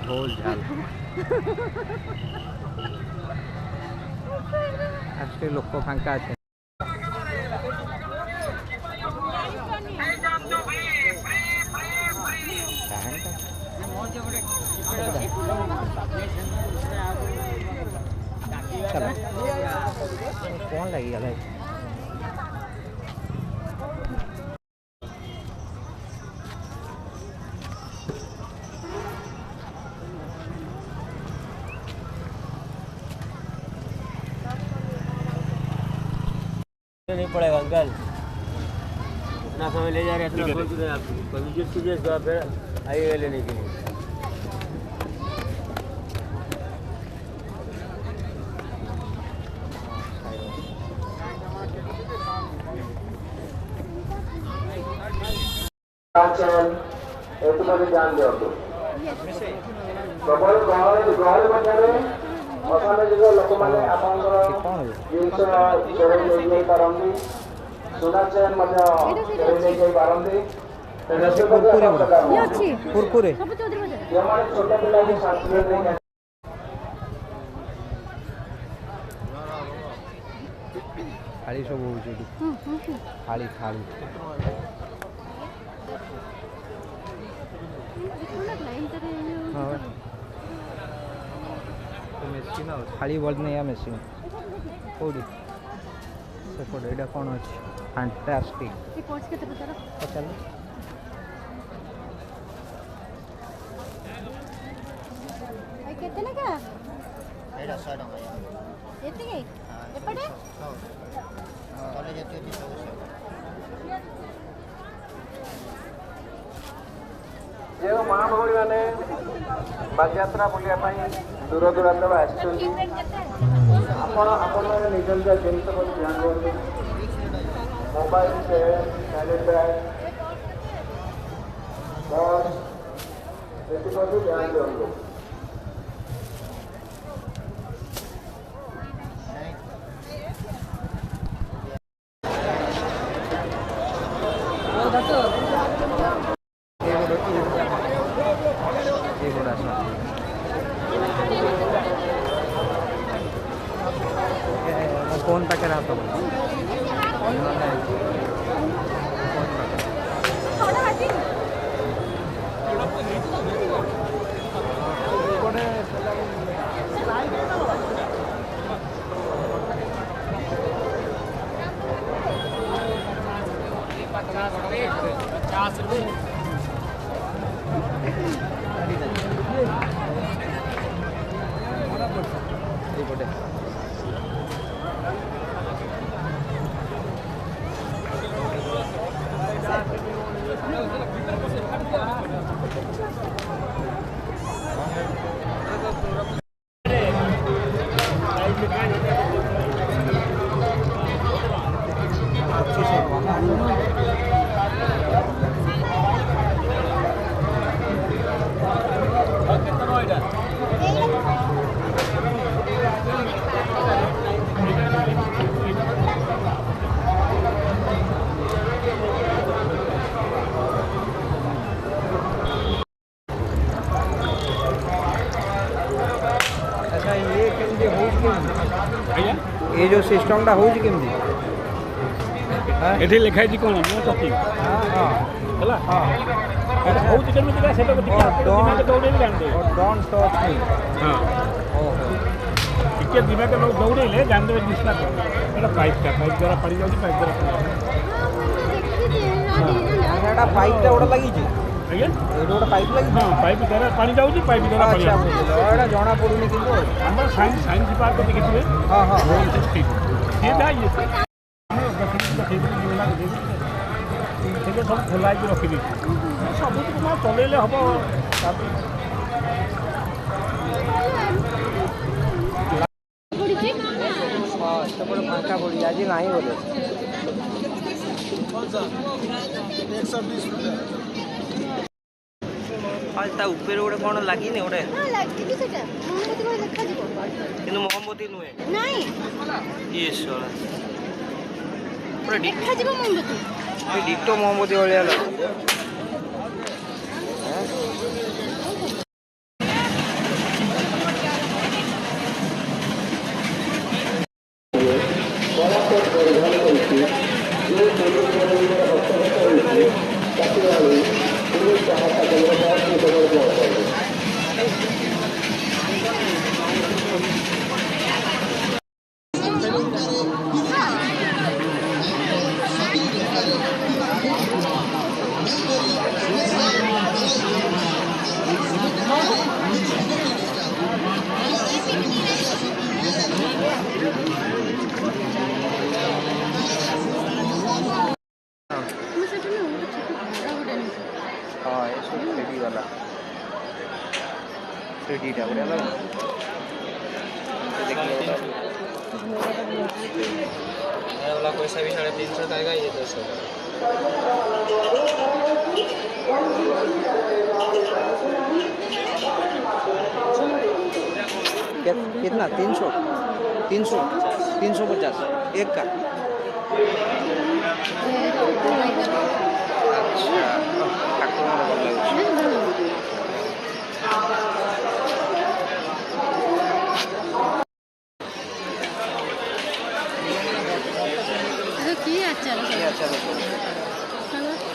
ढोल झाल आज लोक फांका अच्छे कौन लगी गला नहीं पड़ेगा अंकल, इतना समय ले जा रहे हैं, इतना बोल रहे हैं आपको, कोई विजिट कीजिए इसको, आप फिर आइएगा लेने के लिए। ध्यान दो प्रबल गहଳି ମଧ୍ୟରେ ଅସାମାଜିକ ଲୋକମାନେ ଆପଣଙ୍କର ଜିନିଷ ଚୋରେଇ ନେଇ ପାରନ୍ତି, ସୁନା ଚେନ୍ ମଧ୍ୟ ଚୋରେଇ ନେଇ ପାରନ୍ତି। कुरकुरे ଯେଉଁମାନେ ଛୋଟ ପିଲାଙ୍କୁ ଶାସ୍ତ୍ରୀୟ थाली सब हो थाली थाली मेसीन थाली बोल नहीं मेसीन कौटी सेपटे यहाँ कौन अच्छे फैंटास्टिक चल जो माँ भौणी मैंने बालयात्रा बुलायापाई दूर दूरांत आसुँच निज निज जिन ध्यान दिखाते mobile chain carry bag purse ये ध्यान दिखाते। फोन पाखे हाथ ये जो सिस्टम टा होउची केमदी एठी लिखा है कोन नो टॉपिक हां हला हां एटा होउची केमदी का सेटा को दिमाग दौड़े भी जान दे और डोंट टच मी हां ओहो टिके दिमाग लोग दौड़े ले जान दे दिसला एटा पाइप द्वारा पड़ी जाउची पाइप द्वारा एटा पाइप टा ओडा लागी छी आज्ञा एटा पाइप लागी हां पाइप द्वारा पानी जाउची पाइप द्वारा पड़ी एटा जणा पडुनी किंतु हमर साइंस पार्क को देखिथिबे हां हां ये दाई सब खोला रखी सब चलैले हम फांका पड़ी आज ना बोले 120 रुपया ता ऊपर गोटे कौन लगी गोटे मोमबती नुहे डिटो मोमबती भाया हाँ ये सब 3D वाला 3D टा बढ़िया लगा ये वाला पैसा भी 350 का आएगा ये 200 कितना 300 350 एक का अच्छा ठाकुर भल लगे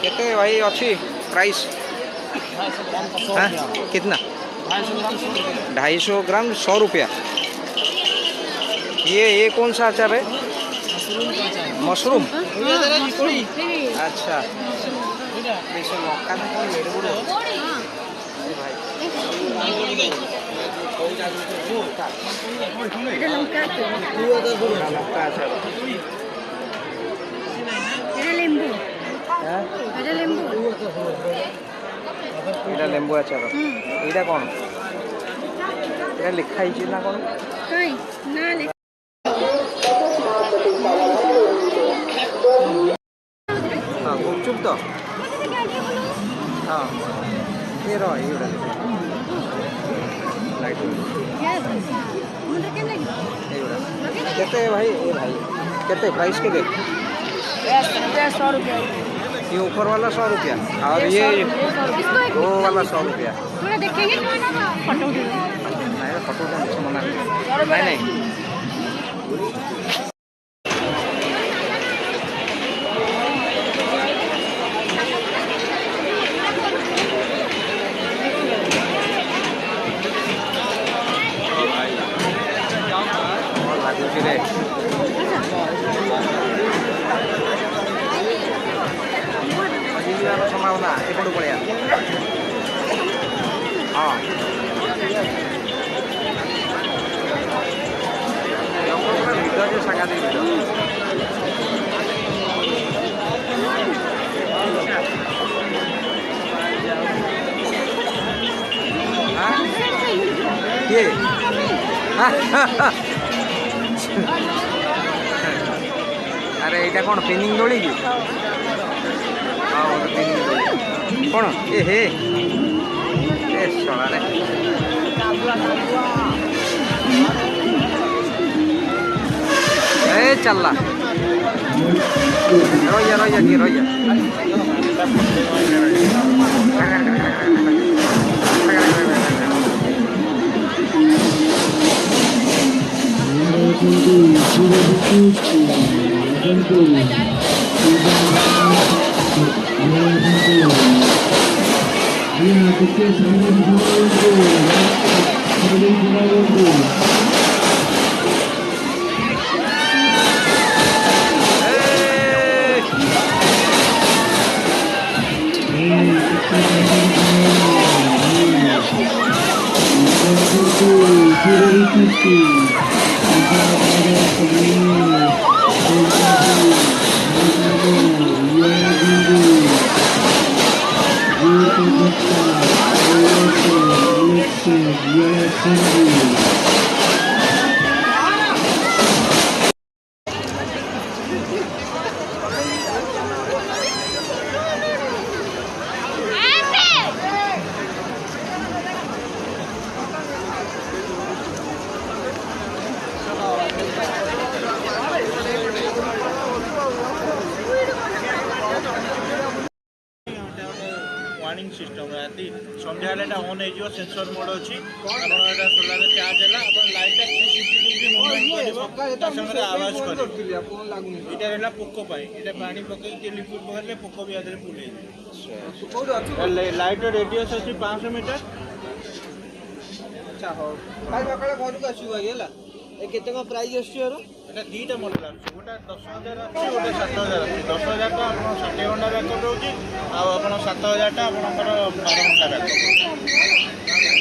केते भाई अच्छी प्राइस हाँ कितना 250 ग्राम 100 रुपया ये कौन सा अचार है मशरूम अच्छा लेंबू आचार यहाँ कौन ये लिखाई ना कौन हाँ गुपचुप तो हाँ ये रहा लाइट केते भाई ये भाई केते प्राइस के दे 100 रुपया ये ऊपर वाला 100 रुपया और ये वो वाला 100 रुपया थोड़ा देखेंगे फोटो नहीं फोटो का मना नहीं संभावना एपटू पड़िया हाँ ଭିडियो सागा किए अरे यहाँ कौन पिनिंग दोड़ी कि हाँ वो पिनिंग दोड़ी कौन ए हे शोना ए चलला रोया रोया की रोया वार्निंग सिस्टम राति संध्या ऑन हो सेंसर मोड अच्छी सोलार चार्ज है लाइट 360 डिग्री मूवमेंट कर आवाज कर पोक पानी पकई लिक्विड पकड़े पोक भी आदि फुल अच्छा लाइट रेडियस अच्छी 500 मीटर। अच्छा हो भाई सकाଳେ घरକୁ ଆସିବୁ ଭାଇ ହେଲା ଏ କେତେ କଣ ପ୍ରାଇସ୍ ଆସୁଛି ଆର এটা দুইটা মডেল আছে গোটা 10000 আছে গোটা 7000 আছে 10000 টা আপনার 60 ঘন্টা ব্যাকअप রହୁଛି ଆଉ ଆପଣ 7000 ଟା ଆପଣଙ୍କର 12 ଘଣ୍ଟା ବ୍ୟାକଅପ୍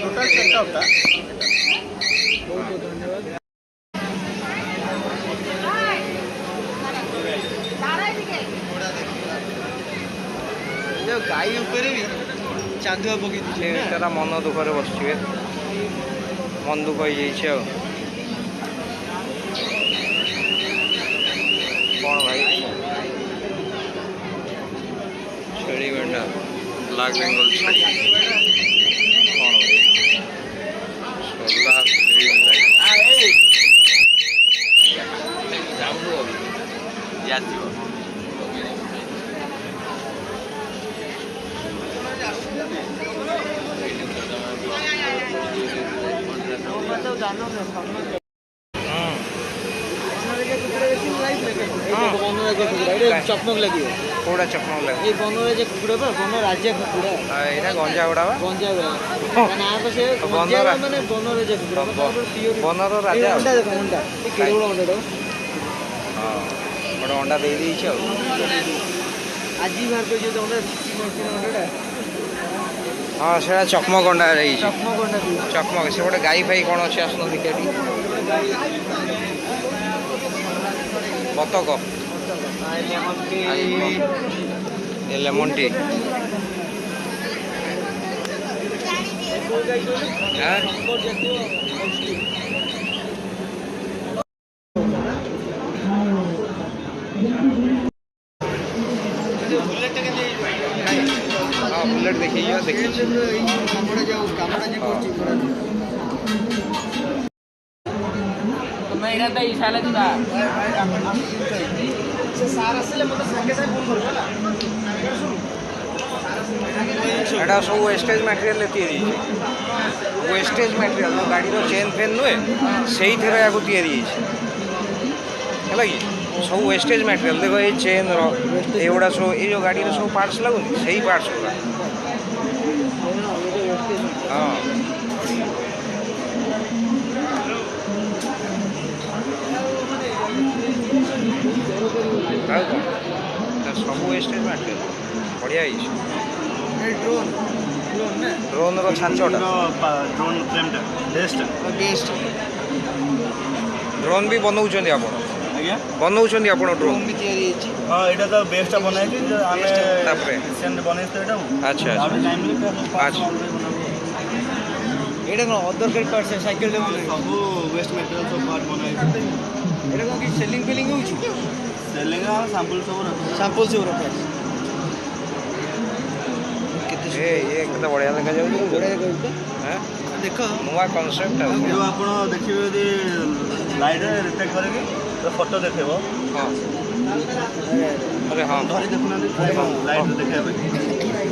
ଟୋଟାଲ ସେଟଅପ୍ ଟା। ବହୁତ ବହୁତ ଧନ୍ୟବାଦ। ଯୋଉ ଗାଈ ଉପରେ ବି ଚାନ୍ଦୁଆ ପକେଇ ଦେଇଛି ଏଟା ମନ ଦୁଃଖରେ ବସିଛି ମନ ଦୁଃଖ ହେଇଯାଇଛି ଆଉ कौन भाई छेड़ी मेंढा ब्लैक बेंगल छेड़ी कौन भाई सोलह ग्रीन लाइट जाऊ अभी जातियो चकमक लगे कौड़ा चकमक लगे ये बनर जे कुकुड़ा बा बन राज्य कुकुड़ा एटा गंजा गुड़ा बा गंजा गुड़ा ना तो से गंजा माने बनर जे कुकुड़ा बनर राजा अंडा देखो अंडा ए केड़ो अंडा दो हां बड़ अंडा दे दी छ आजी मार को जे अंडा अंडा हां सेटा चकमक अंडा रही चकमक से गोटे गाई फाई कौन अच्छे आसन देखिए बतक लेमन टी बुलेट देखिए एटा सब वेस्टेज मटेरियल वेस्टेज मटेरियल गाड़ी चेन फेन नुहे से या तैयारी है कि सब वेस्टेज मटेरियल देखो ये चेन रुड़ा सब ये जो गाड़ी सब पार्ट्स लगुनि से पार्ट्स गुला हाँ सब वेस्टेज मटेरियल बढ़िया ड्रोन छांचटा ड्रोन फ्रेमटा बेस्ट ड्रोन भी बनाऊँ आप बनाऊँ आप ड्रोन भी हाँ यहाँ तो बेस्ट बनाई अच्छा अच्छा ये अदर पार्ट साइकिल सब वेस्ट मटेरियल सब पार्ट बनाई ये कौन कि सेलिंग फेलिंग हो सेलिंग सैंपल सब रखा ये कितना बढ़िया देखा जाऊँ देख नुआ कनसेप्ट जो आप देखिए यदि लाइट रिफ्लेक्ट करेंगे तो फोटो देखेब हाँ अरे हाँ धरी देखुना लाइट देखा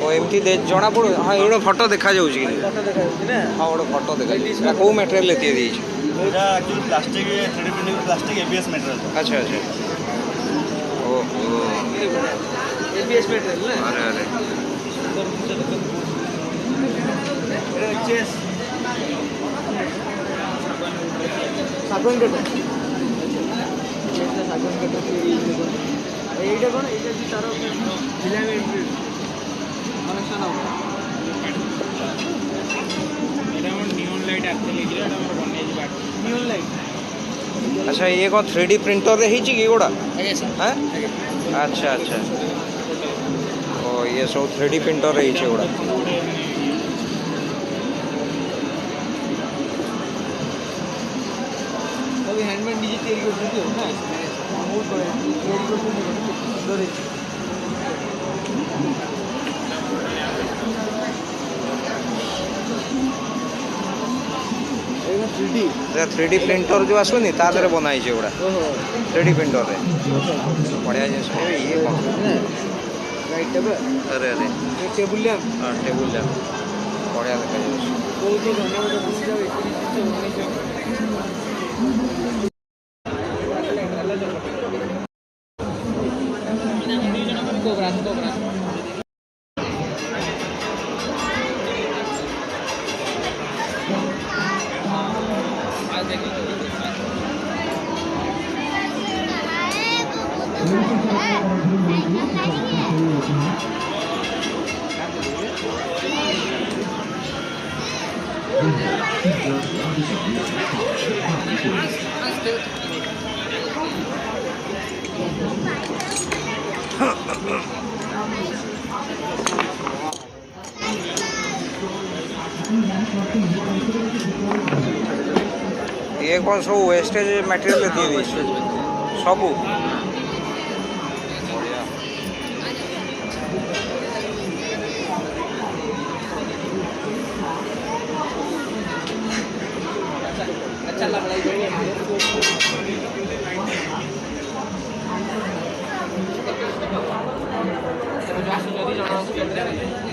ओ एमती जना पड़ो हाँ ये फोटो देखा जाऊँ हाँ गोटे फोटो देखा कौ मटेरियल तैयारी actually plastic 3D printing plastic ABS material अच्छा अच्छा ओहो ABS मटेरियल ना अरे अरे चेस सागन कटर सागन कटर এইটা কোন এটা কি তার ফিলামেন্ট কানেকশন হবে এটা আমার নিয়ন লাইট एक्चुअली এটা আমার বনাই দিবা নিয়ন লাইট अच्छा ये कौन 3D प्रिंटर रे हिची की गोड़ा हैं अच्छा अच्छा ओ ये सब 3D प्रिंटर रे हिची गोड़ा अभी हैंडमेड डीजे तैयारी करते हो ना बहुत बढ़िया तैयारी करते हो सुंदर है 3D प्रिंटर जो आसुनी ता देहरे बनाई गुड़ा 3D प्रिंटर रे बढ़िया जिन ये अरे अरे टेबुल लैंप हाँ टेबुल लैंप बढ़िया देखा बहुत धन्यवाद ये कौन सब वेस्टेज मटेरियल दिए सब अच्छा लग रहा है